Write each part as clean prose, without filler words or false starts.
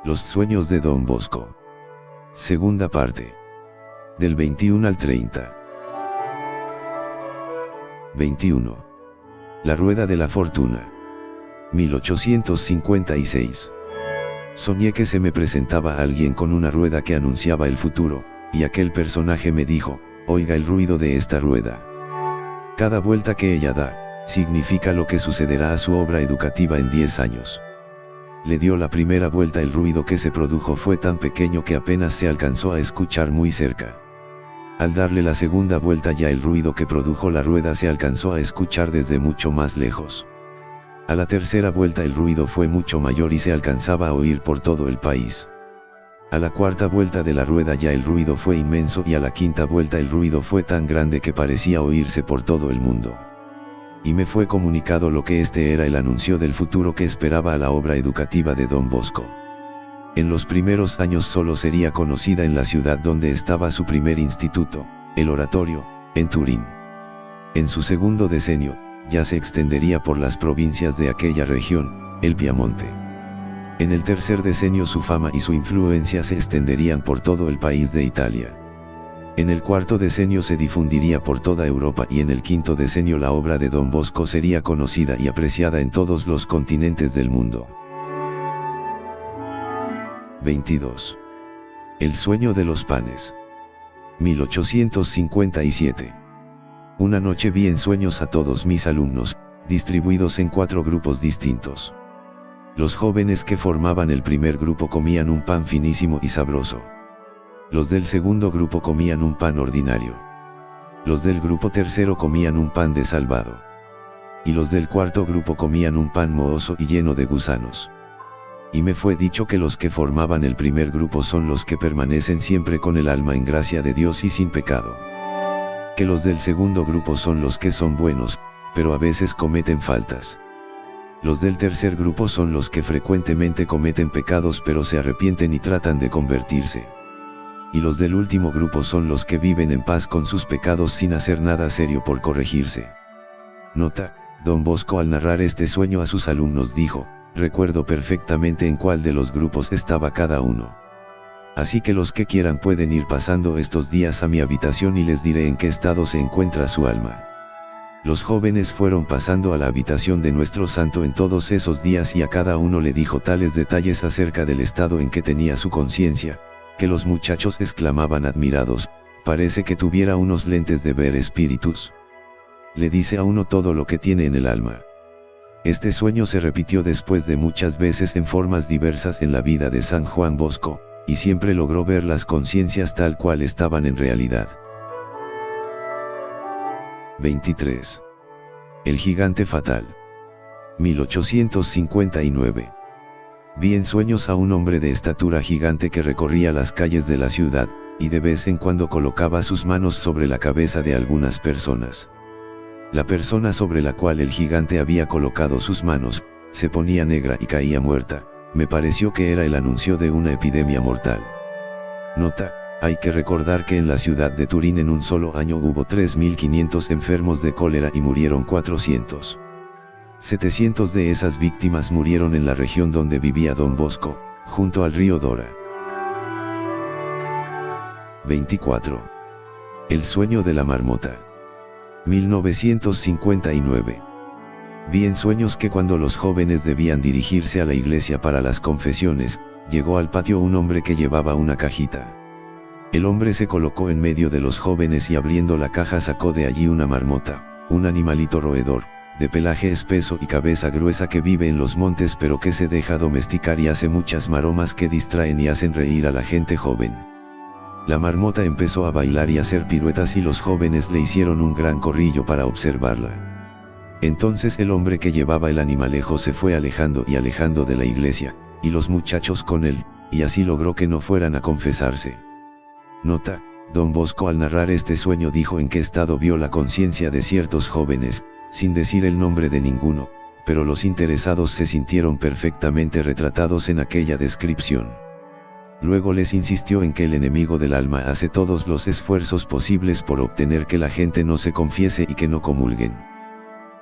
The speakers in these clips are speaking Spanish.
Los sueños de Don Bosco. Segunda parte. Del 21 al 30. 21. La rueda de la fortuna. 1856. Soñé que se me presentaba alguien con una rueda que anunciaba el futuro, y aquel personaje me dijo: oiga el ruido de esta rueda. Cada vuelta que ella da, significa lo que sucederá a su obra educativa en 10 años. Le dio la primera vuelta, el ruido que se produjo fue tan pequeño que apenas se alcanzó a escuchar muy cerca. Al darle la segunda vuelta ya el ruido que produjo la rueda se alcanzó a escuchar desde mucho más lejos. A la tercera vuelta el ruido fue mucho mayor y se alcanzaba a oír por todo el país. A la cuarta vuelta de la rueda ya el ruido fue inmenso y a la quinta vuelta el ruido fue tan grande que parecía oírse por todo el mundo. Y me fue comunicado lo que este era el anuncio del futuro que esperaba a la obra educativa de Don Bosco. En los primeros años solo sería conocida en la ciudad donde estaba su primer instituto, el Oratorio, en Turín. En su segundo decenio, ya se extendería por las provincias de aquella región, el Piamonte. En el tercer decenio su fama y su influencia se extenderían por todo el país de Italia. En el cuarto decenio se difundiría por toda Europa y en el quinto decenio la obra de Don Bosco sería conocida y apreciada en todos los continentes del mundo. 22. El sueño de los panes. 1857. Una noche vi en sueños a todos mis alumnos, distribuidos en 4 grupos distintos. Los jóvenes que formaban el primer grupo comían un pan finísimo y sabroso. Los del segundo grupo comían un pan ordinario. Los del grupo tercero comían un pan desalvado. Y los del cuarto grupo comían un pan mohoso y lleno de gusanos. Y me fue dicho que los que formaban el primer grupo son los que permanecen siempre con el alma en gracia de Dios y sin pecado. Que los del segundo grupo son los que son buenos, pero a veces cometen faltas. Los del tercer grupo son los que frecuentemente cometen pecados pero se arrepienten y tratan de convertirse. Y los del último grupo son los que viven en paz con sus pecados sin hacer nada serio por corregirse. Nota: Don Bosco al narrar este sueño a sus alumnos dijo: recuerdo perfectamente en cuál de los grupos estaba cada uno. Así que los que quieran pueden ir pasando estos días a mi habitación y les diré en qué estado se encuentra su alma. Los jóvenes fueron pasando a la habitación de nuestro santo en todos esos días y a cada uno le dijo tales detalles acerca del estado en que tenía su conciencia, que los muchachos exclamaban admirados: parece que tuviera unos lentes de ver espíritus. Le dice a uno todo lo que tiene en el alma. Este sueño se repitió después de muchas veces en formas diversas en la vida de San Juan Bosco, y siempre logró ver las conciencias tal cual estaban en realidad. 23. El gigante fatal. 1859. Vi en sueños a un hombre de estatura gigante que recorría las calles de la ciudad, y de vez en cuando colocaba sus manos sobre la cabeza de algunas personas. La persona sobre la cual el gigante había colocado sus manos, se ponía negra y caía muerta. Me pareció que era el anuncio de una epidemia mortal. Nota: hay que recordar que en la ciudad de Turín en un solo año hubo 3.500 enfermos de cólera y murieron 400. 700 de esas víctimas murieron en la región donde vivía Don Bosco, junto al río Dora. 24. El sueño de la marmota. 1959. Vi en sueños que cuando los jóvenes debían dirigirse a la iglesia para las confesiones, llegó al patio un hombre que llevaba una cajita. El hombre se colocó en medio de los jóvenes y abriendo la caja sacó de allí una marmota, un animalito roedor, de pelaje espeso y cabeza gruesa que vive en los montes pero que se deja domesticar y hace muchas maromas que distraen y hacen reír a la gente joven. La marmota empezó a bailar y hacer piruetas y los jóvenes le hicieron un gran corrillo para observarla. Entonces el hombre que llevaba el animalejo se fue alejando y alejando de la iglesia, y los muchachos con él, y así logró que no fueran a confesarse. Nota: Don Bosco al narrar este sueño dijo en qué estado vio la conciencia de ciertos jóvenes, sin decir el nombre de ninguno, pero los interesados se sintieron perfectamente retratados en aquella descripción. Luego les insistió en que el enemigo del alma hace todos los esfuerzos posibles por obtener que la gente no se confiese y que no comulguen.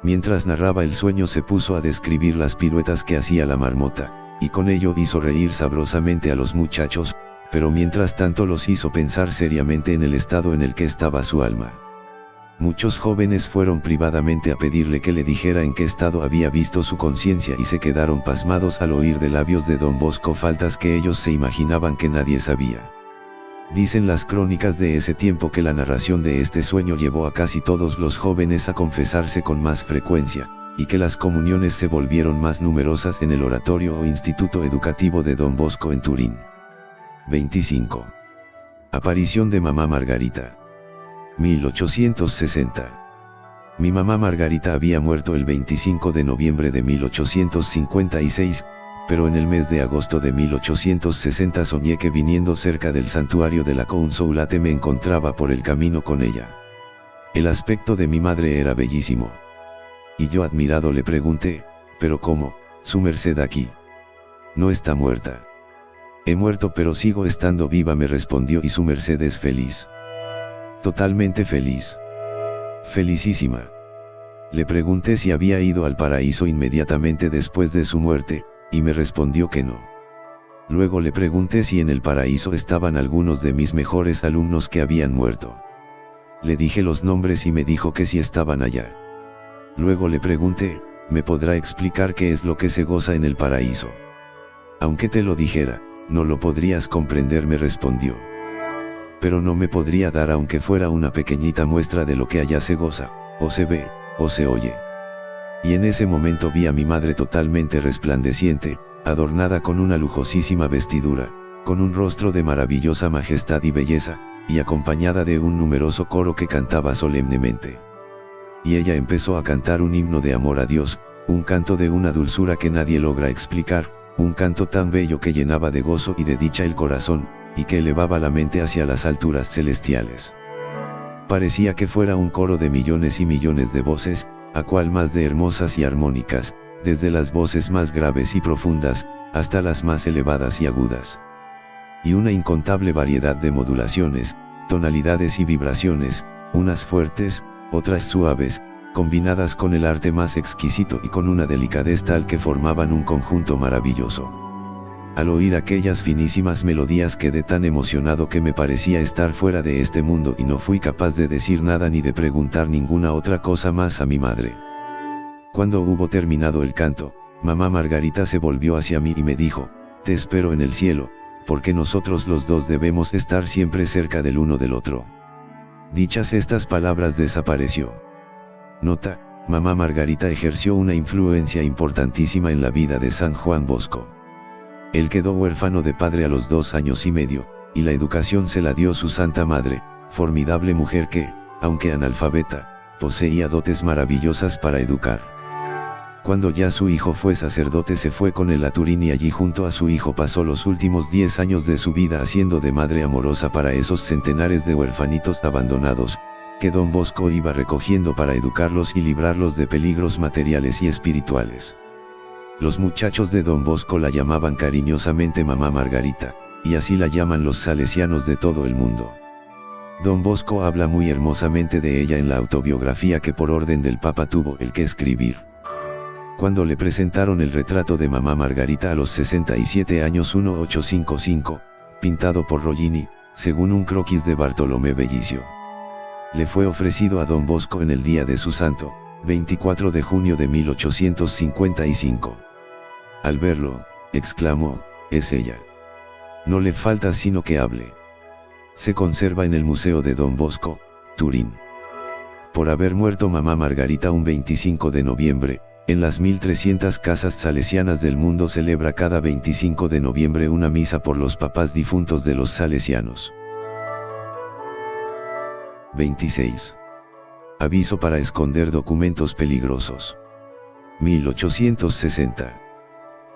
Mientras narraba el sueño se puso a describir las piruetas que hacía la marmota, y con ello hizo reír sabrosamente a los muchachos, pero mientras tanto los hizo pensar seriamente en el estado en el que estaba su alma. Muchos jóvenes fueron privadamente a pedirle que le dijera en qué estado había visto su conciencia y se quedaron pasmados al oír de labios de don Bosco faltas que ellos se imaginaban que nadie sabía. Dicen las crónicas de ese tiempo que la narración de este sueño llevó a casi todos los jóvenes a confesarse con más frecuencia, y que las comuniones se volvieron más numerosas en el oratorio o instituto educativo de don Bosco en Turín. 25. Aparición de mamá Margarita. 1860. Mi mamá Margarita había muerto el 25 de noviembre de 1856, pero en el mes de agosto de 1860 soñé que viniendo cerca del santuario de la Consolate me encontraba por el camino con ella. El aspecto de mi madre era bellísimo. Y yo admirado le pregunté, ¿pero cómo, su merced aquí? No está muerta. He muerto pero sigo estando viva, me respondió, y su merced es feliz. Totalmente feliz. Felicísima. Le pregunté si había ido al paraíso inmediatamente después de su muerte, y me respondió que no. Luego le pregunté si en el paraíso estaban algunos de mis mejores alumnos que habían muerto. Le dije los nombres y me dijo que sí estaban allá. Luego le pregunté, ¿me podrá explicar qué es lo que se goza en el paraíso? Aunque te lo dijera, no lo podrías comprender, me respondió. Pero no me podría dar aunque fuera una pequeñita muestra de lo que allá se goza, o se ve, o se oye. Y en ese momento vi a mi madre totalmente resplandeciente, adornada con una lujosísima vestidura, con un rostro de maravillosa majestad y belleza, y acompañada de un numeroso coro que cantaba solemnemente. Y ella empezó a cantar un himno de amor a Dios, un canto de una dulzura que nadie logra explicar, un canto tan bello que llenaba de gozo y de dicha el corazón, y que elevaba la mente hacia las alturas celestiales. Parecía que fuera un coro de millones y millones de voces, a cual más de hermosas y armónicas, desde las voces más graves y profundas, hasta las más elevadas y agudas. Y una incontable variedad de modulaciones, tonalidades y vibraciones, unas fuertes, otras suaves, combinadas con el arte más exquisito y con una delicadez tal que formaban un conjunto maravilloso. Al oír aquellas finísimas melodías quedé tan emocionado que me parecía estar fuera de este mundo y no fui capaz de decir nada ni de preguntar ninguna otra cosa más a mi madre. Cuando hubo terminado el canto, mamá Margarita se volvió hacia mí y me dijo, te espero en el cielo, porque nosotros los dos debemos estar siempre cerca del uno del otro. Dichas estas palabras desapareció. Nota, mamá Margarita ejerció una influencia importantísima en la vida de San Juan Bosco. Él quedó huérfano de padre a los 2 años y medio, y la educación se la dio su santa madre, formidable mujer que, aunque analfabeta, poseía dotes maravillosas para educar. Cuando ya su hijo fue sacerdote se fue con él a Turín y allí junto a su hijo pasó los últimos 10 años de su vida haciendo de madre amorosa para esos centenares de huerfanitos abandonados, que don Bosco iba recogiendo para educarlos y librarlos de peligros materiales y espirituales. Los muchachos de don Bosco la llamaban cariñosamente mamá Margarita, y así la llaman los salesianos de todo el mundo. Don Bosco habla muy hermosamente de ella en la autobiografía que por orden del Papa tuvo el que escribir. Cuando le presentaron el retrato de mamá Margarita a los 67 años 1855, pintado por Rollini, según un croquis de Bartolomé Bellicio. Le fue ofrecido a don Bosco en el día de su santo, 24 de junio de 1855. Al verlo, exclamó, es ella. No le falta sino que hable. Se conserva en el Museo de Don Bosco, Turín. Por haber muerto mamá Margarita un 25 de noviembre, en las 1300 casas salesianas del mundo celebra cada 25 de noviembre una misa por los papás difuntos de los salesianos. 26. Aviso para esconder documentos peligrosos. 1860.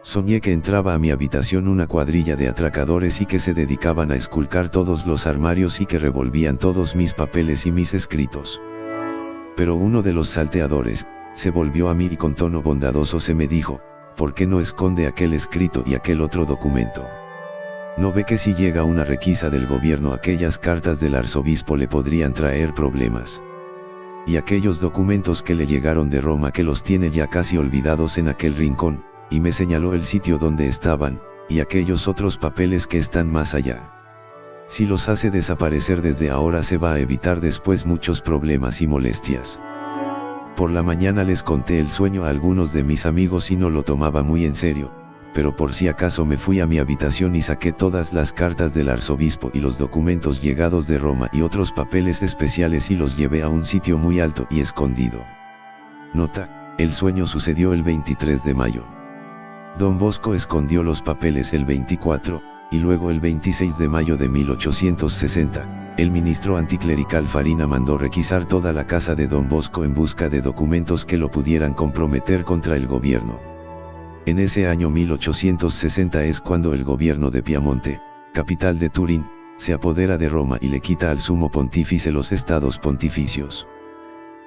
Soñé que entraba a mi habitación una cuadrilla de atracadores y que se dedicaban a esculcar todos los armarios y que revolvían todos mis papeles y mis escritos. Pero uno de los salteadores, se volvió a mí y con tono bondadoso se me dijo, ¿por qué no esconde aquel escrito y aquel otro documento? ¿No ve que si llega una requisa del gobierno aquellas cartas del arzobispo le podrían traer problemas? Y aquellos documentos que le llegaron de Roma que los tiene ya casi olvidados en aquel rincón, y me señaló el sitio donde estaban, y aquellos otros papeles que están más allá. Si los hace desaparecer desde ahora se va a evitar después muchos problemas y molestias. Por la mañana les conté el sueño a algunos de mis amigos y no lo tomaba muy en serio, pero por si acaso me fui a mi habitación y saqué todas las cartas del arzobispo y los documentos llegados de Roma y otros papeles especiales y los llevé a un sitio muy alto y escondido. Nota: el sueño sucedió el 23 de mayo. Don Bosco escondió los papeles el 24, y luego el 26 de mayo de 1860, el ministro anticlerical Farina mandó requisar toda la casa de Don Bosco en busca de documentos que lo pudieran comprometer contra el gobierno. En ese año 1860 es cuando el gobierno de Piamonte, capital de Turín, se apodera de Roma y le quita al sumo pontífice los estados pontificios.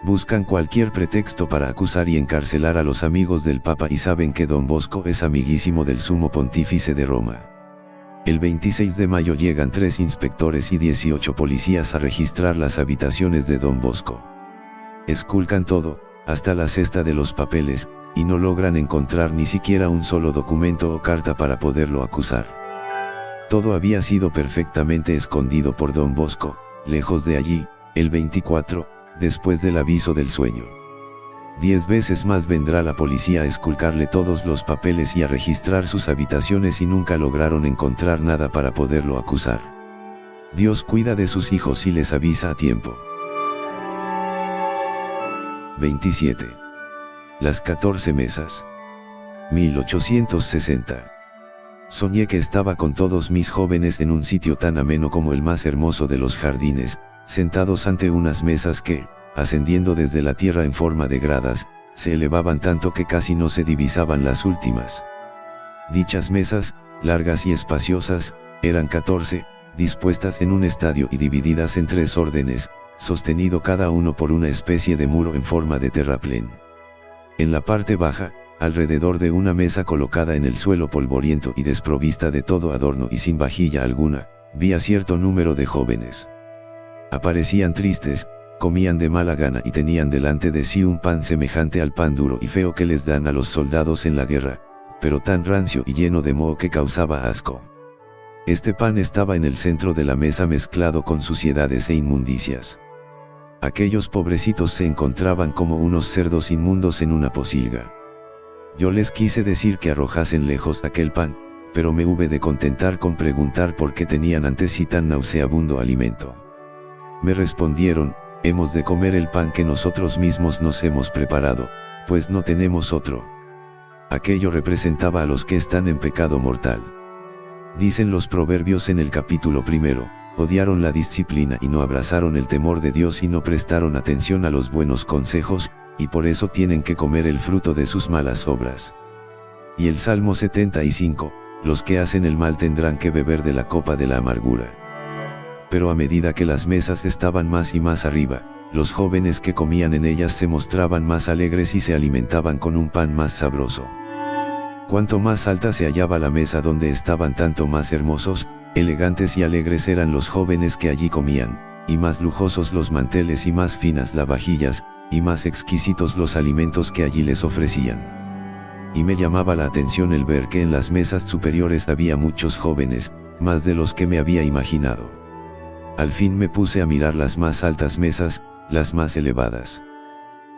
Buscan cualquier pretexto para acusar y encarcelar a los amigos del Papa y saben que Don Bosco es amiguísimo del sumo pontífice de Roma. El 26 de mayo llegan 3 inspectores y 18 policías a registrar las habitaciones de Don Bosco. Esculcan todo, hasta la cesta de los papeles, y no logran encontrar ni siquiera un solo documento o carta para poderlo acusar. Todo había sido perfectamente escondido por Don Bosco, lejos de allí, el 24, después del aviso del sueño. 10 veces más vendrá la policía a esculcarle todos los papeles y a registrar sus habitaciones y nunca lograron encontrar nada para poderlo acusar. Dios cuida de sus hijos y les avisa a tiempo. 27. Las 14 mesas. 1860. Soñé que estaba con todos mis jóvenes en un sitio tan ameno como el más hermoso de los jardines, sentados ante unas mesas que, ascendiendo desde la tierra en forma de gradas, se elevaban tanto que casi no se divisaban las últimas. Dichas mesas, largas y espaciosas, eran 14, dispuestas en un estadio y divididas en 3 órdenes, sostenido cada uno por una especie de muro en forma de terraplén. En la parte baja, alrededor de una mesa colocada en el suelo polvoriento y desprovista de todo adorno y sin vajilla alguna, vi a cierto número de jóvenes. Aparecían tristes, comían de mala gana y tenían delante de sí un pan semejante al pan duro y feo que les dan a los soldados en la guerra, pero tan rancio y lleno de moho que causaba asco. Este pan estaba en el centro de la mesa mezclado con suciedades e inmundicias. Aquellos pobrecitos se encontraban como unos cerdos inmundos en una pocilga. Yo les quise decir que arrojasen lejos aquel pan, pero me hube de contentar con preguntar por qué tenían ante sí tan nauseabundo alimento. Me respondieron: hemos de comer el pan que nosotros mismos nos hemos preparado, pues no tenemos otro. Aquello representaba a los que están en pecado mortal. Dicen los proverbios en el capítulo 1, odiaron la disciplina y no abrazaron el temor de Dios y no prestaron atención a los buenos consejos, y por eso tienen que comer el fruto de sus malas obras. Y el Salmo 75, los que hacen el mal tendrán que beber de la copa de la amargura. Pero a medida que las mesas estaban más y más arriba, los jóvenes que comían en ellas se mostraban más alegres y se alimentaban con un pan más sabroso. Cuanto más alta se hallaba la mesa donde estaban, tanto más hermosos, elegantes y alegres eran los jóvenes que allí comían, y más lujosos los manteles y más finas las vajillas, y más exquisitos los alimentos que allí les ofrecían. Y me llamaba la atención el ver que en las mesas superiores había muchos jóvenes, más de los que me había imaginado. Al fin me puse a mirar las más altas mesas, las más elevadas.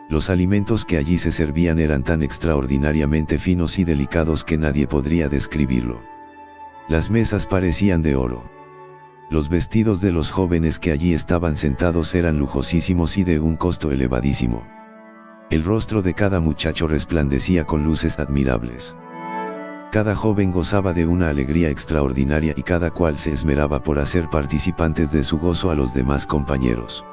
Los alimentos que allí se servían eran tan extraordinariamente finos y delicados que nadie podría describirlo. Las mesas parecían de oro. Los vestidos de los jóvenes que allí estaban sentados eran lujosísimos y de un costo elevadísimo. El rostro de cada muchacho resplandecía con luces admirables. Cada joven gozaba de una alegría extraordinaria y cada cual se esmeraba por hacer participantes de su gozo a los demás compañeros.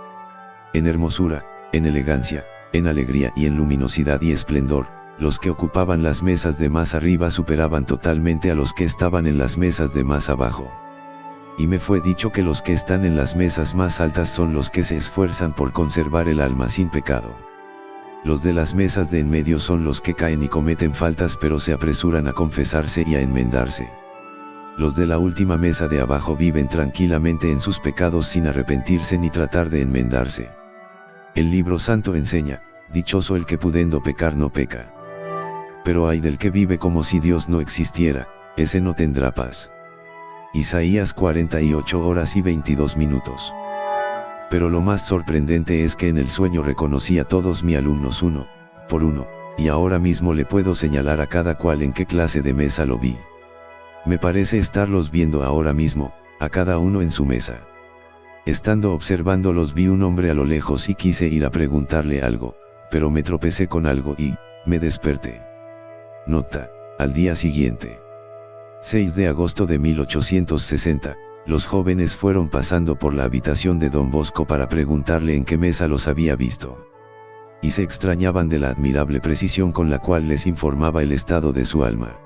En hermosura, en elegancia, en alegría y en luminosidad y esplendor, los que ocupaban las mesas de más arriba superaban totalmente a los que estaban en las mesas de más abajo. Y me fue dicho que los que están en las mesas más altas son los que se esfuerzan por conservar el alma sin pecado. Los de las mesas de en medio son los que caen y cometen faltas pero se apresuran a confesarse y a enmendarse. Los de la última mesa de abajo viven tranquilamente en sus pecados sin arrepentirse ni tratar de enmendarse. El libro santo enseña: dichoso el que pudiendo pecar no peca. Pero hay del que vive como si Dios no existiera, ese no tendrá paz. Isaías 48 horas y 22 minutos. Pero lo más sorprendente es que en el sueño reconocí a todos mis alumnos uno por uno, y ahora mismo le puedo señalar a cada cual en qué clase de mesa lo vi. Me parece estarlos viendo ahora mismo, a cada uno en su mesa. Estando observándolos vi un hombre a lo lejos y quise ir a preguntarle algo, pero me tropecé con algo y me desperté. Nota: al día siguiente, 6 de agosto de 1860, los jóvenes fueron pasando por la habitación de don Bosco para preguntarle en qué mesa los había visto. Y se extrañaban de la admirable precisión con la cual les informaba el estado de su alma.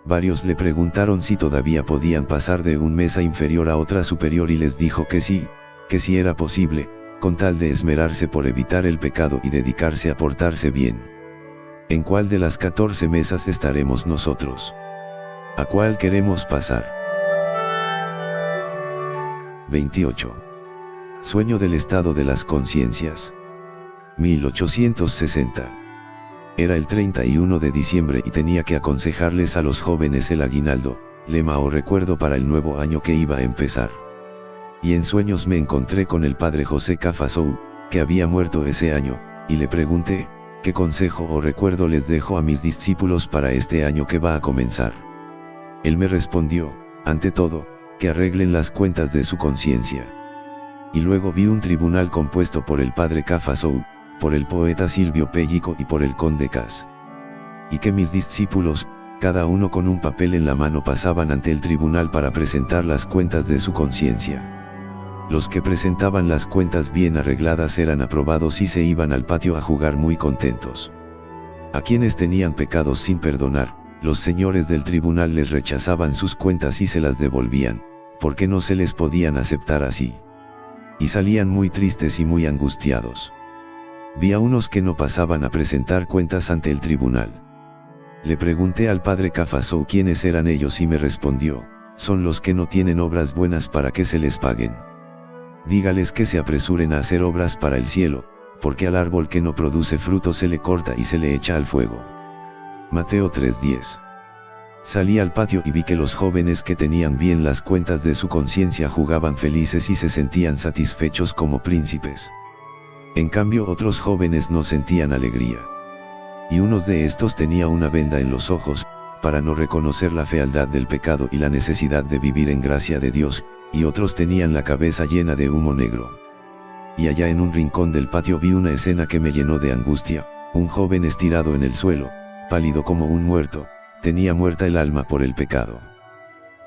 Varios le preguntaron si todavía podían pasar de una mesa inferior a otra superior y les dijo que sí era posible, con tal de esmerarse por evitar el pecado y dedicarse a portarse bien. ¿En cuál de las 14 mesas estaremos nosotros? ¿A cuál queremos pasar? 28. Sueño del estado de las conciencias. 1860. Era el 31 de diciembre y tenía que aconsejarles a los jóvenes el aguinaldo, lema o recuerdo para el nuevo año que iba a empezar. Y en sueños me encontré con el padre José Cafasou, que había muerto ese año, y le pregunté, ¿qué consejo o recuerdo les dejo a mis discípulos para este año que va a comenzar? Él me respondió, ante todo, que arreglen las cuentas de su conciencia. Y luego vi un tribunal compuesto por el padre Cafasou, por el poeta Silvio Pellico y por el conde Cas. Y que mis discípulos, cada uno con un papel en la mano, pasaban ante el tribunal para presentar las cuentas de su conciencia. Los que presentaban las cuentas bien arregladas eran aprobados y se iban al patio a jugar muy contentos. A quienes tenían pecados sin perdonar, los señores del tribunal les rechazaban sus cuentas y se las devolvían, porque no se les podían aceptar así. Y salían muy tristes y muy angustiados. Vi a unos que no pasaban a presentar cuentas ante el tribunal. Le pregunté al padre Cafasou quiénes eran ellos y me respondió, son los que no tienen obras buenas para que se les paguen. Dígales que se apresuren a hacer obras para el cielo, porque al árbol que no produce fruto se le corta y se le echa al fuego. Mateo 3:10. Salí al patio y vi que los jóvenes que tenían bien las cuentas de su conciencia jugaban felices y se sentían satisfechos como príncipes. En cambio otros jóvenes no sentían alegría. Y uno de estos tenía una venda en los ojos, para no reconocer la fealdad del pecado y la necesidad de vivir en gracia de Dios, y otros tenían la cabeza llena de humo negro. Y allá en un rincón del patio vi una escena que me llenó de angustia, un joven estirado en el suelo, pálido como un muerto, tenía muerta el alma por el pecado.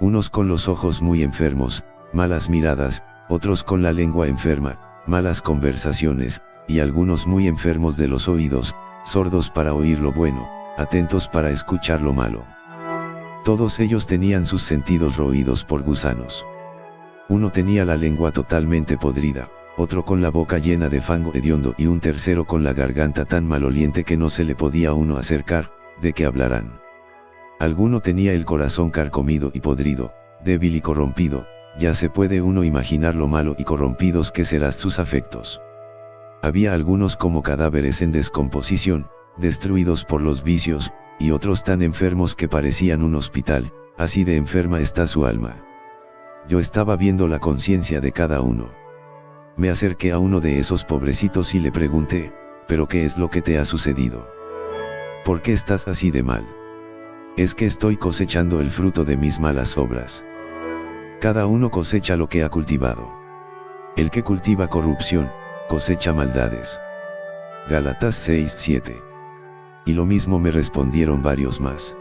Unos con los ojos muy enfermos, malas miradas, otros con la lengua enferma, malas conversaciones, y algunos muy enfermos de los oídos, sordos para oír lo bueno, atentos para escuchar lo malo. Todos ellos tenían sus sentidos roídos por gusanos. Uno tenía la lengua totalmente podrida, otro con la boca llena de fango hediondo y un tercero con la garganta tan maloliente que no se le podía a uno acercar, de que hablarán. Alguno tenía el corazón carcomido y podrido, débil y corrompido, ya se puede uno imaginar lo malo y corrompidos que serán sus afectos. Había algunos como cadáveres en descomposición, destruidos por los vicios, y otros tan enfermos que parecían un hospital, así de enferma está su alma. Yo estaba viendo la conciencia de cada uno. Me acerqué a uno de esos pobrecitos y le pregunté, ¿pero qué es lo que te ha sucedido? ¿Por qué estás así de mal? Es que estoy cosechando el fruto de mis malas obras. Cada uno cosecha lo que ha cultivado. El que cultiva corrupción, cosecha maldades. Gálatas 6:7. Y lo mismo me respondieron varios más.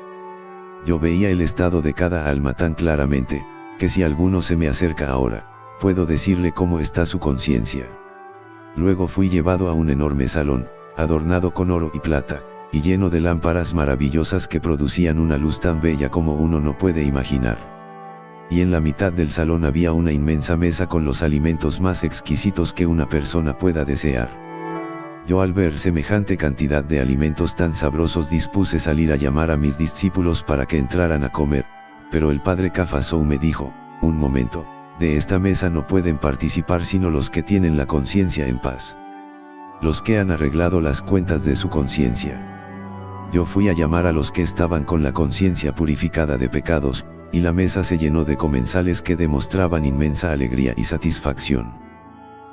Yo veía el estado de cada alma tan claramente, que si alguno se me acerca ahora, puedo decirle cómo está su conciencia. Luego fui llevado a un enorme salón, adornado con oro y plata, y lleno de lámparas maravillosas que producían una luz tan bella como uno no puede imaginar. Y en la mitad del salón había una inmensa mesa con los alimentos más exquisitos que una persona pueda desear. Yo al ver semejante cantidad de alimentos tan sabrosos dispuse salir a llamar a mis discípulos para que entraran a comer, pero el padre Cafasou me dijo, un momento, de esta mesa no pueden participar sino los que tienen la conciencia en paz. Los que han arreglado las cuentas de su conciencia. Yo fui a llamar a los que estaban con la conciencia purificada de pecados, y la mesa se llenó de comensales que demostraban inmensa alegría y satisfacción.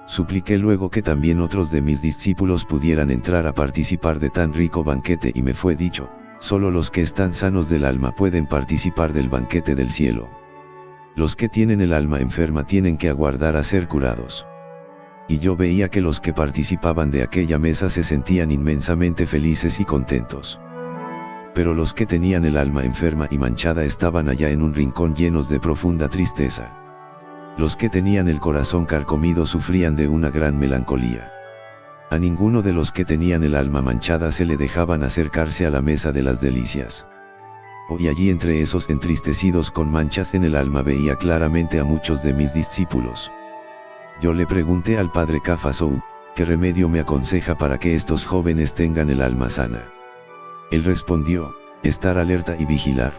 Supliqué luego que también otros de mis discípulos pudieran entrar a participar de tan rico banquete y me fue dicho, solo los que están sanos del alma pueden participar del banquete del cielo. Los que tienen el alma enferma tienen que aguardar a ser curados. Y yo veía que los que participaban de aquella mesa se sentían inmensamente felices y contentos. Pero los que tenían el alma enferma y manchada estaban allá en un rincón llenos de profunda tristeza. Los que tenían el corazón carcomido sufrían de una gran melancolía. A ninguno de los que tenían el alma manchada se le dejaban acercarse a la mesa de las delicias. Y allí entre esos entristecidos con manchas en el alma veía claramente a muchos de mis discípulos. Yo le pregunté al padre Cafasou, ¿qué remedio me aconseja para que estos jóvenes tengan el alma sana? Él respondió, estar alerta y vigilar.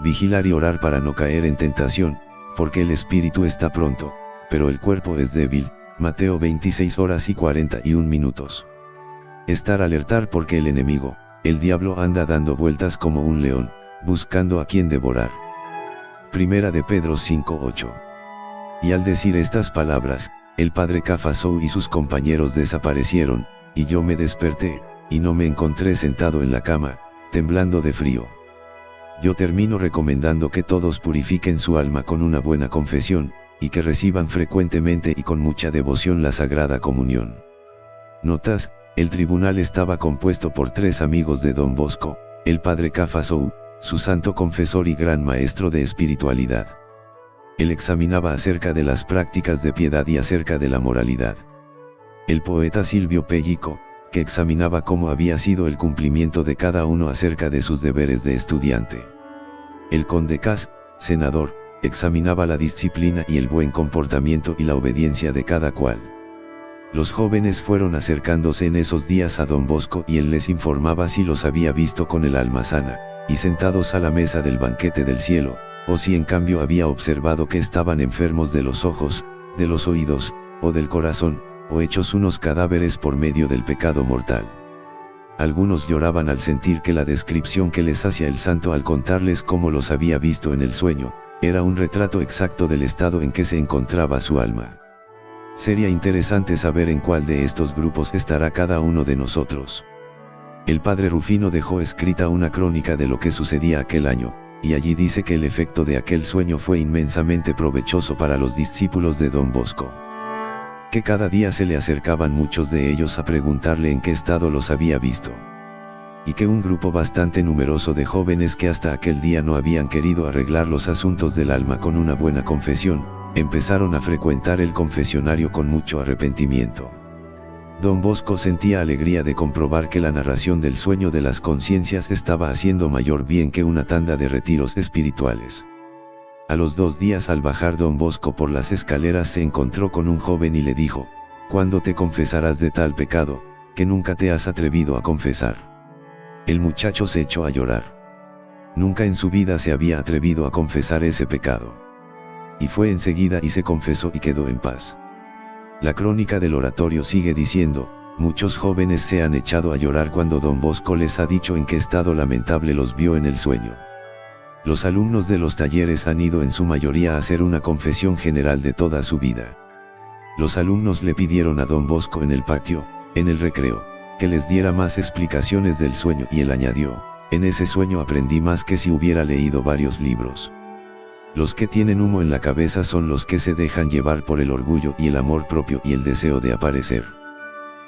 Vigilar y orar para no caer en tentación, porque el espíritu está pronto, pero el cuerpo es débil. Mateo 26 horas y 41 minutos. Estar alertar porque el enemigo, el diablo anda dando vueltas como un león, buscando a quien devorar. Primera de Pedro 5:8. Y al decir estas palabras, el padre Cafasou y sus compañeros desaparecieron, y yo me desperté, y no me encontré sentado en la cama, temblando de frío. Yo termino recomendando que todos purifiquen su alma con una buena confesión, y que reciban frecuentemente y con mucha devoción la Sagrada Comunión. Notas, el tribunal estaba compuesto por 3 amigos de Don Bosco, el padre Cafasou, su santo confesor y gran maestro de espiritualidad. Él examinaba acerca de las prácticas de piedad y acerca de la moralidad. El poeta Silvio Pellico, que examinaba cómo había sido el cumplimiento de cada uno acerca de sus deberes de estudiante. El conde Cas, senador, examinaba la disciplina y el buen comportamiento y la obediencia de cada cual. Los jóvenes fueron acercándose en esos días a Don Bosco y él les informaba si los había visto con el alma sana, y sentados a la mesa del banquete del cielo, o si en cambio había observado que estaban enfermos de los ojos, de los oídos, o del corazón, o hechos unos cadáveres por medio del pecado mortal. Algunos lloraban al sentir que la descripción que les hacía el santo al contarles cómo los había visto en el sueño, era un retrato exacto del estado en que se encontraba su alma. Sería interesante saber en cuál de estos grupos estará cada uno de nosotros. El padre Rufino dejó escrita una crónica de lo que sucedía aquel año, y allí dice que el efecto de aquel sueño fue inmensamente provechoso para los discípulos de Don Bosco. Que cada día se le acercaban muchos de ellos a preguntarle en qué estado los había visto. Y que un grupo bastante numeroso de jóvenes que hasta aquel día no habían querido arreglar los asuntos del alma con una buena confesión, empezaron a frecuentar el confesionario con mucho arrepentimiento. Don Bosco sentía alegría de comprobar que la narración del sueño de las conciencias estaba haciendo mayor bien que una tanda de retiros espirituales. A los 2 días al bajar Don Bosco por las escaleras se encontró con un joven y le dijo, ¿cuándo te confesarás de tal pecado, que nunca te has atrevido a confesar? El muchacho se echó a llorar. Nunca en su vida se había atrevido a confesar ese pecado. Y fue enseguida y se confesó y quedó en paz. La crónica del oratorio sigue diciendo, muchos jóvenes se han echado a llorar cuando Don Bosco les ha dicho en qué estado lamentable los vio en el sueño. Los alumnos de los talleres han ido en su mayoría a hacer una confesión general de toda su vida. Los alumnos le pidieron a Don Bosco en el patio, en el recreo, que les diera más explicaciones del sueño y él añadió, en ese sueño aprendí más que si hubiera leído varios libros. Los que tienen humo en la cabeza son los que se dejan llevar por el orgullo y el amor propio y el deseo de aparecer.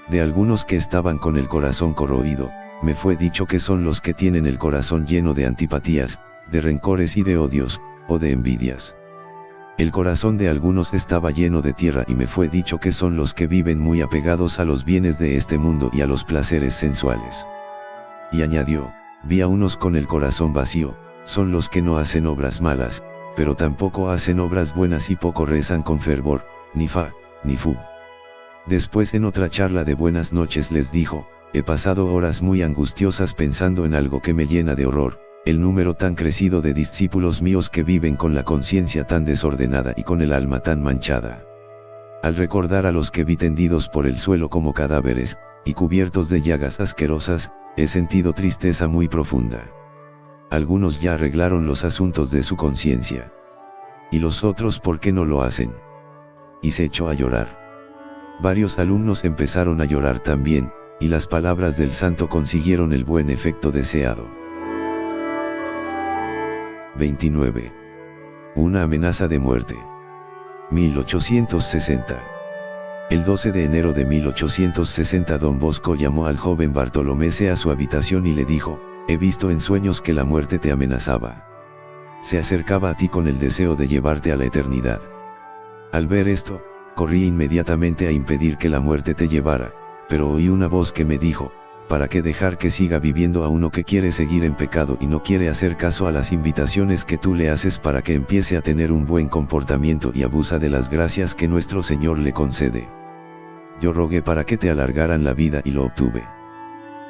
De algunos que estaban con el corazón corroído, me fue dicho que son los que tienen el corazón lleno de antipatías, de rencores y de odios, o de envidias. El corazón de algunos estaba lleno de tierra y me fue dicho que son los que viven muy apegados a los bienes de este mundo y a los placeres sensuales. Y añadió, vi a unos con el corazón vacío, son los que no hacen obras malas, pero tampoco hacen obras buenas y poco rezan con fervor, ni fa, ni fu. Después en otra charla de buenas noches les dijo, he pasado horas muy angustiosas pensando en algo que me llena de horror, el número tan crecido de discípulos míos que viven con la conciencia tan desordenada y con el alma tan manchada. Al recordar a los que vi tendidos por el suelo como cadáveres, y cubiertos de llagas asquerosas, He sentido tristeza muy profunda. Algunos ya arreglaron los asuntos de su conciencia. ¿Y los otros por qué no lo hacen? Y se echó a llorar. Varios alumnos empezaron a llorar también, y las palabras del santo consiguieron el buen efecto deseado. 29. Una amenaza de muerte. 1860. El 12 de enero de 1860 Don Bosco llamó al joven Bartolomé a su habitación y le dijo: he visto en sueños que la muerte te amenazaba. Se acercaba a ti con el deseo de llevarte a la eternidad. Al ver esto, corrí inmediatamente a impedir que la muerte te llevara, pero oí una voz que me dijo: ¿para qué dejar que siga viviendo a uno que quiere seguir en pecado y no quiere hacer caso a las invitaciones que tú le haces para que empiece a tener un buen comportamiento y abusa de las gracias que nuestro Señor le concede? Yo rogué para que te alargaran la vida y lo obtuve.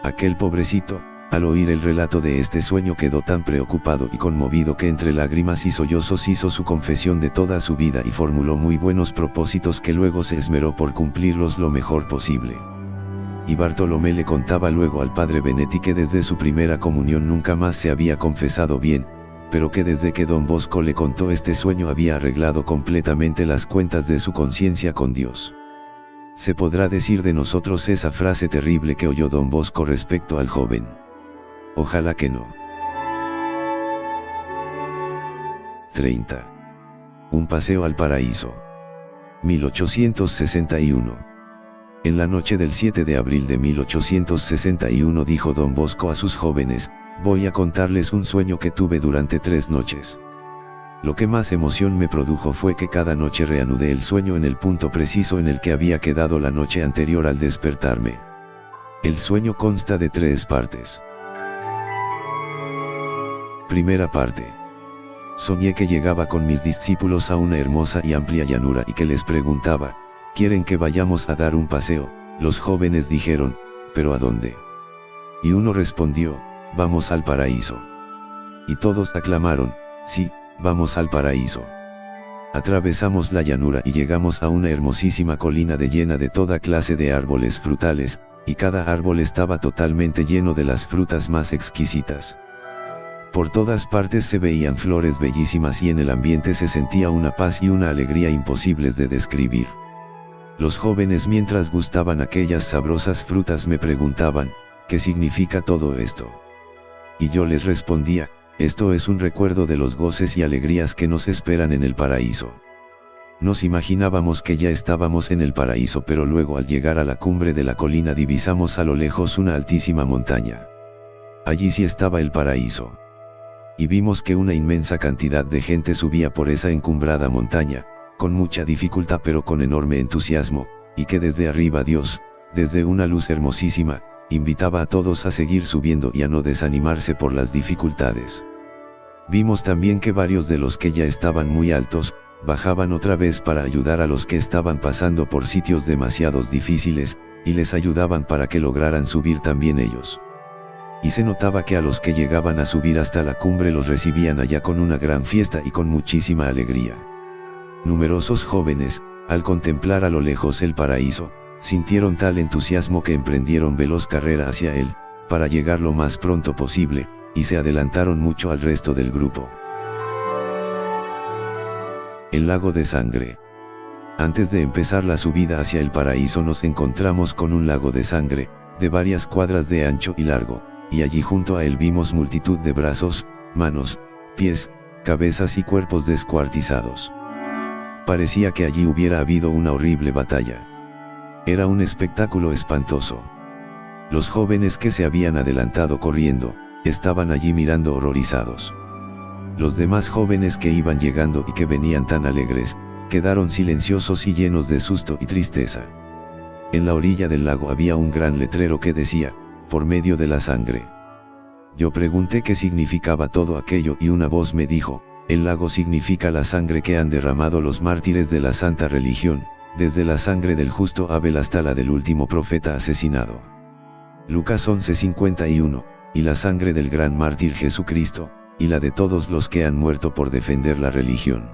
Aquel pobrecito, al oír el relato de este sueño, quedó tan preocupado y conmovido que entre lágrimas y sollozos hizo su confesión de toda su vida y formuló muy buenos propósitos que luego se esmeró por cumplirlos lo mejor posible. Y Bartolomé le contaba luego al padre Benetti que desde su primera comunión nunca más se había confesado bien, pero que desde que Don Bosco le contó este sueño había arreglado completamente las cuentas de su conciencia con Dios. ¿Se podrá decir de nosotros esa frase terrible que oyó Don Bosco respecto al joven? Ojalá que no. 30. Un paseo al paraíso. 1861. En la noche del 7 de abril de 1861 dijo Don Bosco a sus jóvenes: voy a contarles un sueño que tuve durante 3 noches. Lo que más emoción me produjo fue que cada noche reanudé el sueño en el punto preciso en el que había quedado la noche anterior al despertarme. El sueño consta de 3 partes. Primera parte. Soñé que llegaba con mis discípulos a una hermosa y amplia llanura y que les preguntaba: ¿quieren que vayamos a dar un paseo? Los jóvenes dijeron: ¿pero a dónde? Y uno respondió: vamos al paraíso. Y todos aclamaron: sí, vamos al paraíso. Atravesamos la llanura y llegamos a una hermosísima colina llena de toda clase de árboles frutales, y cada árbol estaba totalmente lleno de las frutas más exquisitas. Por todas partes se veían flores bellísimas y en el ambiente se sentía una paz y una alegría imposibles de describir. Los jóvenes, mientras gustaban aquellas sabrosas frutas, me preguntaban: ¿qué significa todo esto? Y yo les respondía: esto es un recuerdo de los goces y alegrías que nos esperan en el paraíso. Nos imaginábamos que ya estábamos en el paraíso, pero luego al llegar a la cumbre de la colina divisamos a lo lejos una altísima montaña. Allí sí estaba el paraíso. Y vimos que una inmensa cantidad de gente subía por esa encumbrada montaña, con mucha dificultad pero con enorme entusiasmo, y que desde arriba Dios, desde una luz hermosísima, invitaba a todos a seguir subiendo y a no desanimarse por las dificultades. Vimos también que varios de los que ya estaban muy altos, bajaban otra vez para ayudar a los que estaban pasando por sitios demasiado difíciles, y les ayudaban para que lograran subir también ellos. Y se notaba que a los que llegaban a subir hasta la cumbre los recibían allá con una gran fiesta y con muchísima alegría. Numerosos jóvenes, al contemplar a lo lejos el paraíso, sintieron tal entusiasmo que emprendieron veloz carrera hacia él, para llegar lo más pronto posible, y se adelantaron mucho al resto del grupo. El lago de sangre. Antes de empezar la subida hacia el paraíso nos encontramos con un lago de sangre, de varias cuadras de ancho y largo, y allí junto a él vimos multitud de brazos, manos, pies, cabezas y cuerpos descuartizados. Parecía que allí hubiera habido una horrible batalla. Era un espectáculo espantoso. Los jóvenes que se habían adelantado corriendo, estaban allí mirando horrorizados. Los demás jóvenes que iban llegando y que venían tan alegres, quedaron silenciosos y llenos de susto y tristeza. En la orilla del lago había un gran letrero que decía: por medio de la sangre. Yo pregunté qué significaba todo aquello y una voz me dijo: el lago significa la sangre que han derramado los mártires de la santa religión, desde la sangre del justo Abel hasta la del último profeta asesinado. Lucas 11:51, y la sangre del gran mártir Jesucristo, y la de todos los que han muerto por defender la religión.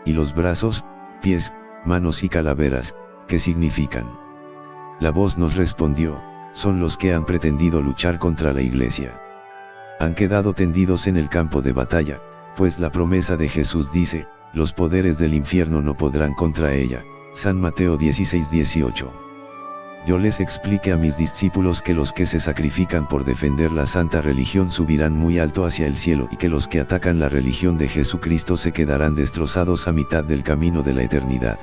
Y los brazos, pies, manos y calaveras, ¿qué significan? La voz nos respondió: son los que han pretendido luchar contra la Iglesia. Han quedado tendidos en el campo de batalla, pues la promesa de Jesús dice, los poderes del infierno no podrán contra ella, San Mateo 16:18. Yo les expliqué a mis discípulos que los que se sacrifican por defender la santa religión subirán muy alto hacia el cielo y que los que atacan la religión de Jesucristo se quedarán destrozados a mitad del camino de la eternidad.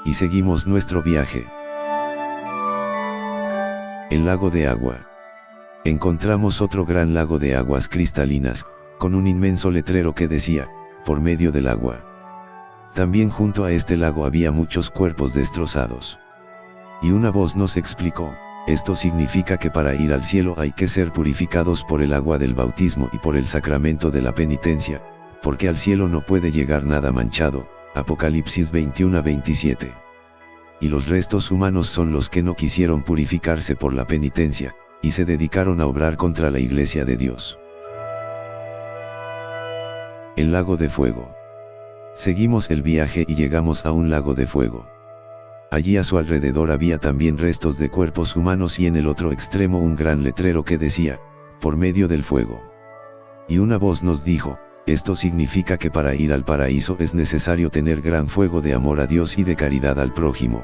Y seguimos nuestro viaje. El lago de agua. Encontramos otro gran lago de aguas cristalinas, con un inmenso letrero que decía, por medio del agua. También junto a este lago había muchos cuerpos destrozados. Y una voz nos explicó, esto significa que para ir al cielo hay que ser purificados por el agua del bautismo y por el sacramento de la penitencia, porque al cielo no puede llegar nada manchado, Apocalipsis 21:27. Y los restos humanos son los que no quisieron purificarse por la penitencia, y se dedicaron a obrar contra la Iglesia de Dios. El lago de fuego. Seguimos el viaje y llegamos a un lago de fuego. Allí a su alrededor había también restos de cuerpos humanos y en el otro extremo un gran letrero que decía, por medio del fuego. Y una voz nos dijo, esto significa que para ir al paraíso es necesario tener gran fuego de amor a Dios y de caridad al prójimo.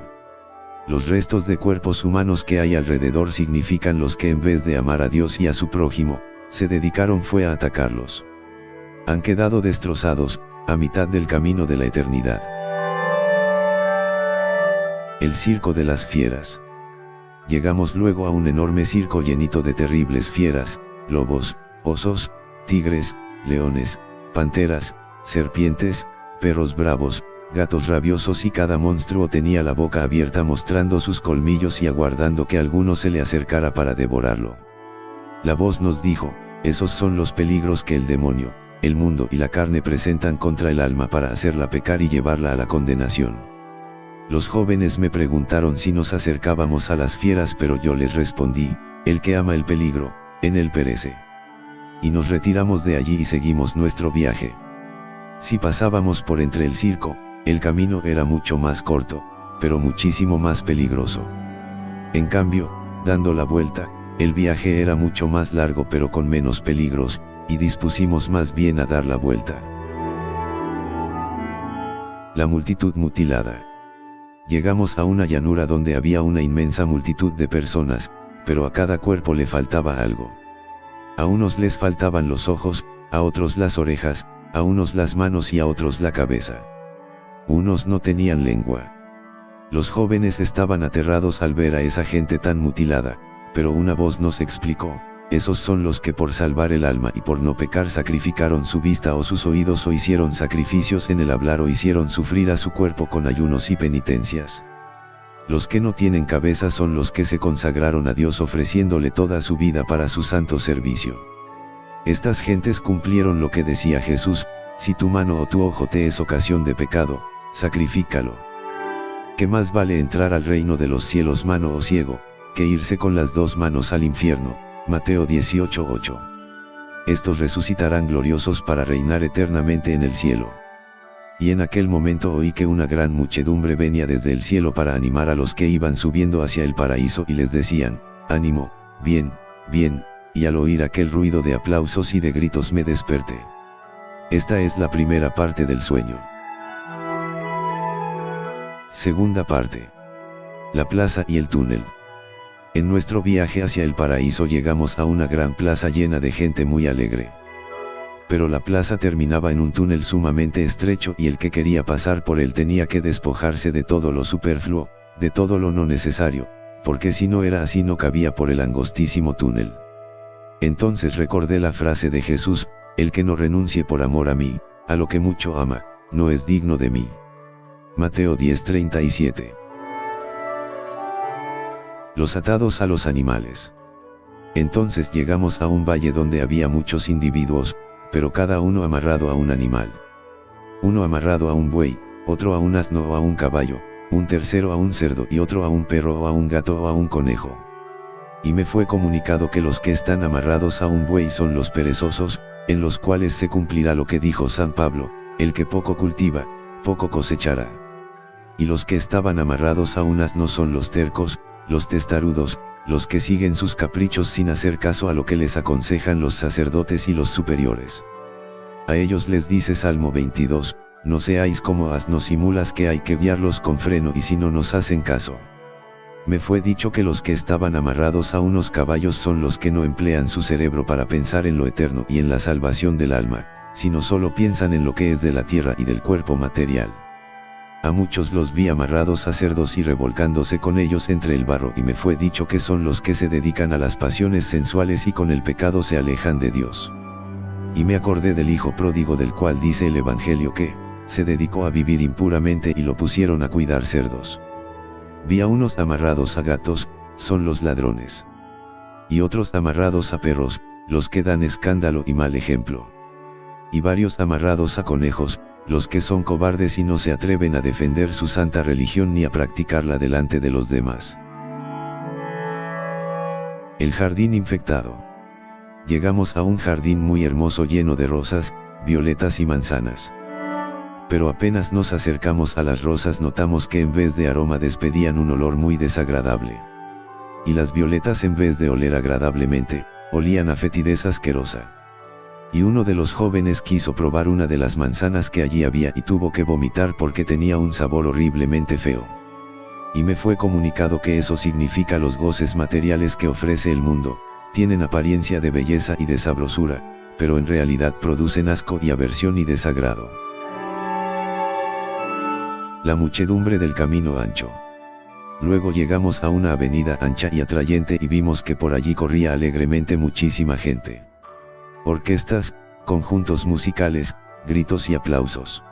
Los restos de cuerpos humanos que hay alrededor significan los que en vez de amar a Dios y a su prójimo, se dedicaron fue a atacarlos. Han quedado destrozados, a mitad del camino de la eternidad. El circo de las fieras. Llegamos luego a un enorme circo llenito de terribles fieras, lobos, osos, tigres, leones, panteras, serpientes, perros bravos, gatos rabiosos y cada monstruo tenía la boca abierta mostrando sus colmillos y aguardando que alguno se le acercara para devorarlo. La voz nos dijo, esos son los peligros que el demonio, el mundo y la carne presentan contra el alma para hacerla pecar y llevarla a la condenación. Los jóvenes me preguntaron si nos acercábamos a las fieras, pero yo les respondí, el que ama el peligro, en él perece. Y nos retiramos de allí y seguimos nuestro viaje. Si pasábamos por entre el circo, el camino era mucho más corto, pero muchísimo más peligroso. En cambio, dando la vuelta, el viaje era mucho más largo pero con menos peligros, y dispusimos más bien a dar la vuelta. La multitud mutilada. Llegamos a una llanura donde había una inmensa multitud de personas, pero a cada cuerpo le faltaba algo. A unos les faltaban los ojos, a otros las orejas, a unos las manos y a otros la cabeza. Unos no tenían lengua. Los jóvenes estaban aterrados al ver a esa gente tan mutilada, pero una voz nos explicó, esos son los que por salvar el alma y por no pecar sacrificaron su vista o sus oídos o hicieron sacrificios en el hablar o hicieron sufrir a su cuerpo con ayunos y penitencias. Los que no tienen cabeza son los que se consagraron a Dios ofreciéndole toda su vida para su santo servicio. Estas gentes cumplieron lo que decía Jesús, si tu mano o tu ojo te es ocasión de pecado, sacrifícalo. ¿Qué más vale entrar al reino de los cielos mano o ciego, que irse con las dos manos al infierno? Mateo 18:8. Estos resucitarán gloriosos para reinar eternamente en el cielo. Y en aquel momento oí que una gran muchedumbre venía desde el cielo para animar a los que iban subiendo hacia el paraíso y les decían, ánimo, bien, bien, y al oír aquel ruido de aplausos y de gritos me desperté. Esta es la primera parte del sueño. Segunda parte. La plaza y el túnel. En nuestro viaje hacia el paraíso llegamos a una gran plaza llena de gente muy alegre. Pero la plaza terminaba en un túnel sumamente estrecho y el que quería pasar por él tenía que despojarse de todo lo superfluo, de todo lo no necesario, porque si no era así no cabía por el angostísimo túnel. Entonces recordé la frase de Jesús, el que no renuncie por amor a mí, a lo que mucho ama, no es digno de mí. Mateo 10:37. Los atados a los animales. Entonces llegamos a un valle donde había muchos individuos, pero cada uno amarrado a un animal. Uno amarrado a un buey, otro a un asno o a un caballo, un tercero a un cerdo y otro a un perro o a un gato o a un conejo. Y me fue comunicado que los que están amarrados a un buey son los perezosos, en los cuales se cumplirá lo que dijo San Pablo, el que poco cultiva, poco cosechará. Y los que estaban amarrados a un asno son los tercos, los testarudos, los que siguen sus caprichos sin hacer caso a lo que les aconsejan los sacerdotes y los superiores. A ellos les dice Salmo 22, no seáis como asnos y mulas que hay que guiarlos con freno y si no nos hacen caso. Me fue dicho que los que estaban amarrados a unos caballos son los que no emplean su cerebro para pensar en lo eterno y en la salvación del alma, sino solo piensan en lo que es de la tierra y del cuerpo material. A muchos los vi amarrados a cerdos y revolcándose con ellos entre el barro y me fue dicho que son los que se dedican a las pasiones sensuales y con el pecado se alejan de Dios. Y me acordé del hijo pródigo del cual dice el Evangelio que, se dedicó a vivir impuramente y lo pusieron a cuidar cerdos. Vi a unos amarrados a gatos, son los ladrones. Y otros amarrados a perros, los que dan escándalo y mal ejemplo. Y varios amarrados a conejos, los que son cobardes y no se atreven a defender su santa religión ni a practicarla delante de los demás. El jardín infectado. Llegamos a un jardín muy hermoso lleno de rosas, violetas y manzanas. Pero apenas nos acercamos a las rosas notamos que en vez de aroma despedían un olor muy desagradable. Y las violetas en vez de oler agradablemente, olían a fetidez asquerosa. Y uno de los jóvenes quiso probar una de las manzanas que allí había y tuvo que vomitar porque tenía un sabor horriblemente feo. Y me fue comunicado que eso significa los goces materiales que ofrece el mundo, tienen apariencia de belleza y de sabrosura, pero en realidad producen asco y aversión y desagrado. La muchedumbre del camino ancho. Luego llegamos a una avenida ancha y atrayente y vimos que por allí corría alegremente muchísima gente. Orquestas, conjuntos musicales, gritos y aplausos.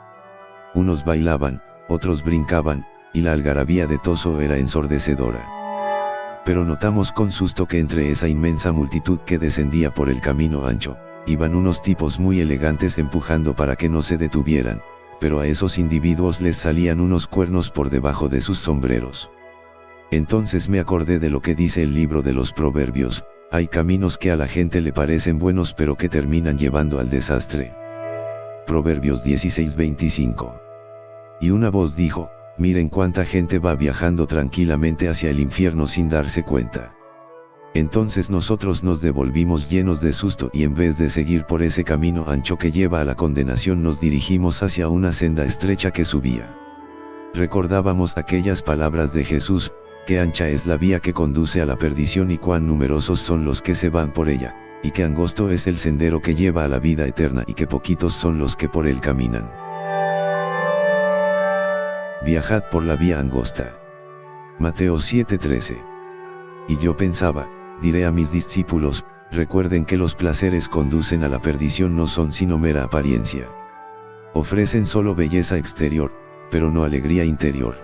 Unos bailaban, otros brincaban, y la algarabía de todo era ensordecedora. Pero notamos con susto que entre esa inmensa multitud que descendía por el camino ancho, iban unos tipos muy elegantes empujando para que no se detuvieran, pero a esos individuos les salían unos cuernos por debajo de sus sombreros. Entonces me acordé de lo que dice el libro de los Proverbios, hay caminos que a la gente le parecen buenos pero que terminan llevando al desastre. Proverbios 16:25. Y una voz dijo, miren cuánta gente va viajando tranquilamente hacia el infierno sin darse cuenta. Entonces nosotros nos devolvimos llenos de susto y en vez de seguir por ese camino ancho que lleva a la condenación nos dirigimos hacia una senda estrecha que subía. Recordábamos aquellas palabras de Jesús, que ancha es la vía que conduce a la perdición y cuán numerosos son los que se van por ella, y que angosto es el sendero que lleva a la vida eterna y que poquitos son los que por él caminan. Viajad por la vía angosta. Mateo 7:13. Y yo pensaba, diré a mis discípulos, recuerden que los placeres conducen a la perdición no son sino mera apariencia. Ofrecen solo belleza exterior, pero no alegría interior.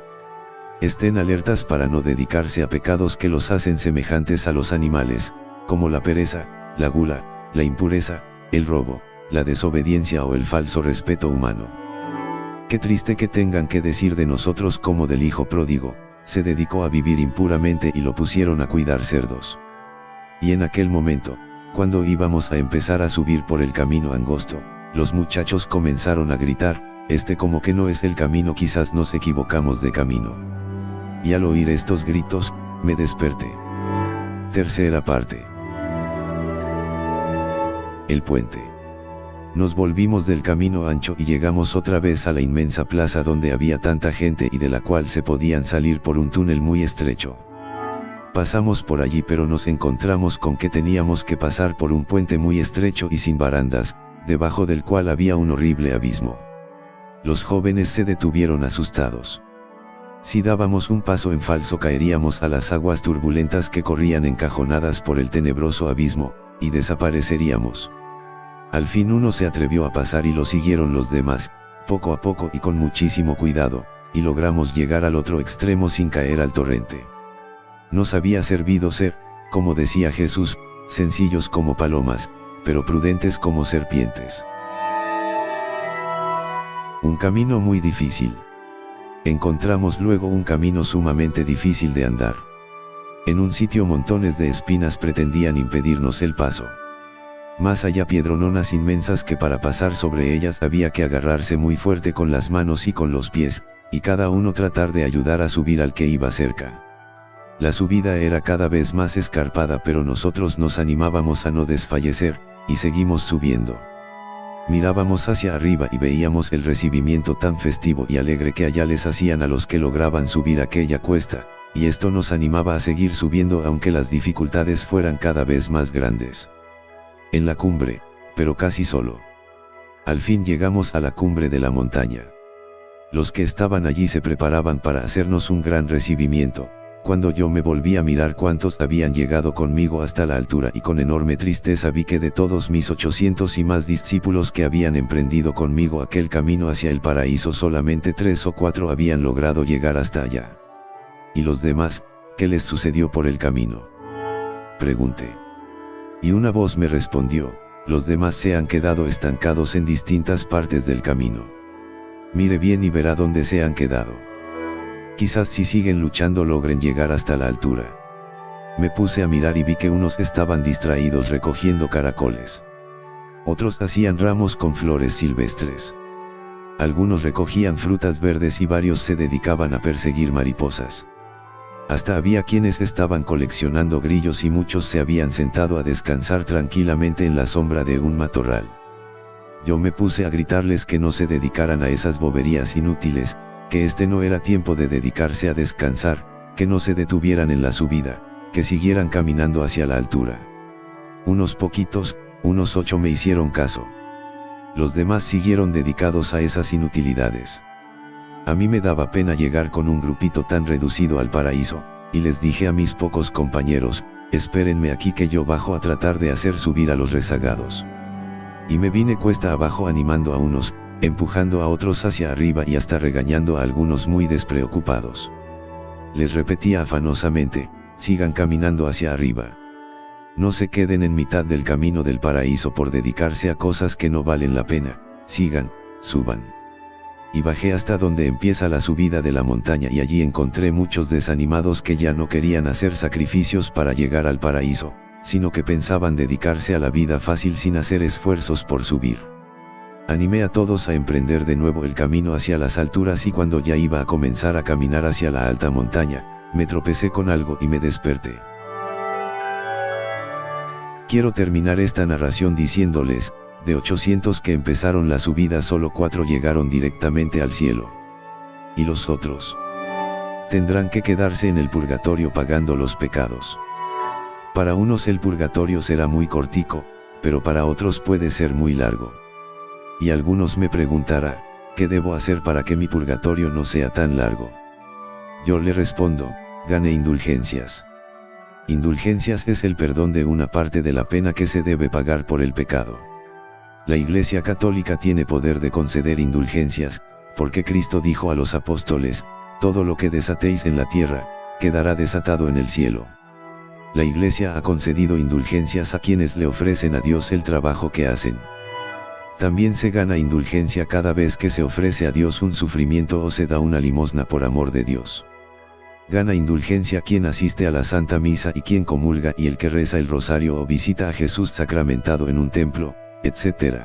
Estén alertas para no dedicarse a pecados que los hacen semejantes a los animales, como la pereza, la gula, la impureza, el robo, la desobediencia o el falso respeto humano. Qué triste que tengan que decir de nosotros como del hijo pródigo, se dedicó a vivir impuramente y lo pusieron a cuidar cerdos. Y en aquel momento, cuando íbamos a empezar a subir por el camino angosto, los muchachos comenzaron a gritar, como que no es el camino, quizás nos equivocamos de camino. Y al oír estos gritos, me desperté. Tercera parte. El puente. Nos volvimos del camino ancho y llegamos otra vez a la inmensa plaza donde había tanta gente y de la cual se podían salir por un túnel muy estrecho. Pasamos por allí pero nos encontramos con que teníamos que pasar por un puente muy estrecho y sin barandas, debajo del cual había un horrible abismo. Los jóvenes se detuvieron asustados. Si dábamos un paso en falso caeríamos a las aguas turbulentas que corrían encajonadas por el tenebroso abismo, y desapareceríamos. Al fin uno se atrevió a pasar y lo siguieron los demás, poco a poco y con muchísimo cuidado, y logramos llegar al otro extremo sin caer al torrente. Nos había servido ser, como decía Jesús, sencillos como palomas, pero prudentes como serpientes. Un camino muy difícil. Encontramos luego un camino sumamente difícil de andar. En un sitio montones de espinas pretendían impedirnos el paso. Más allá piedrononas inmensas que para pasar sobre ellas había que agarrarse muy fuerte con las manos y con los pies, y cada uno tratar de ayudar a subir al que iba cerca. La subida era cada vez más escarpada, pero nosotros nos animábamos a no desfallecer, y seguimos subiendo. Mirábamos hacia arriba y veíamos el recibimiento tan festivo y alegre que allá les hacían a los que lograban subir aquella cuesta, y esto nos animaba a seguir subiendo aunque las dificultades fueran cada vez más grandes. En la cumbre, pero casi solo. Al fin llegamos a la cumbre de la montaña. Los que estaban allí se preparaban para hacernos un gran recibimiento. Cuando yo me volví a mirar cuántos habían llegado conmigo hasta la altura, y con enorme tristeza vi que de todos mis 800 y más discípulos que habían emprendido conmigo aquel camino hacia el paraíso, solamente 3 o 4 habían logrado llegar hasta allá. ¿Y los demás, qué les sucedió por el camino?, pregunté. Y una voz me respondió: los demás se han quedado estancados en distintas partes del camino. Mire bien y verá dónde se han quedado. Quizás si siguen luchando logren llegar hasta la altura. Me puse a mirar y vi que unos estaban distraídos recogiendo caracoles. Otros hacían ramos con flores silvestres. Algunos recogían frutas verdes y varios se dedicaban a perseguir mariposas. Hasta había quienes estaban coleccionando grillos y muchos se habían sentado a descansar tranquilamente en la sombra de un matorral. Yo me puse a gritarles que no se dedicaran a esas boberías inútiles, que este no era tiempo de dedicarse a descansar, que no se detuvieran en la subida, que siguieran caminando hacia la altura. Unos poquitos, unos 8 me hicieron caso. Los demás siguieron dedicados a esas inutilidades. A mí me daba pena llegar con un grupito tan reducido al paraíso, y les dije a mis pocos compañeros: espérenme aquí que yo bajo a tratar de hacer subir a los rezagados. Y me vine cuesta abajo animando a unos, empujando a otros hacia arriba y hasta regañando a algunos muy despreocupados. Les repetía afanosamente: sigan caminando hacia arriba. No se queden en mitad del camino del paraíso por dedicarse a cosas que no valen la pena, sigan, suban. Y bajé hasta donde empieza la subida de la montaña y allí encontré muchos desanimados que ya no querían hacer sacrificios para llegar al paraíso, sino que pensaban dedicarse a la vida fácil sin hacer esfuerzos por subir. Animé a todos a emprender de nuevo el camino hacia las alturas y cuando ya iba a comenzar a caminar hacia la alta montaña, me tropecé con algo y me desperté. Quiero terminar esta narración diciéndoles: de 800 que empezaron la subida solo 4 llegaron directamente al cielo. Y los otros tendrán que quedarse en el purgatorio pagando los pecados. Para unos el purgatorio será muy cortico, pero para otros puede ser muy largo. Y algunos me preguntarán: ¿qué debo hacer para que mi purgatorio no sea tan largo? Yo le respondo: gane indulgencias. Indulgencias es el perdón de una parte de la pena que se debe pagar por el pecado. La Iglesia Católica tiene poder de conceder indulgencias, porque Cristo dijo a los apóstoles: todo lo que desatéis en la tierra, quedará desatado en el cielo. La Iglesia ha concedido indulgencias a quienes le ofrecen a Dios el trabajo que hacen. También se gana indulgencia cada vez que se ofrece a Dios un sufrimiento o se da una limosna por amor de Dios. Gana indulgencia quien asiste a la Santa Misa y quien comulga y el que reza el rosario o visita a Jesús sacramentado en un templo, etc.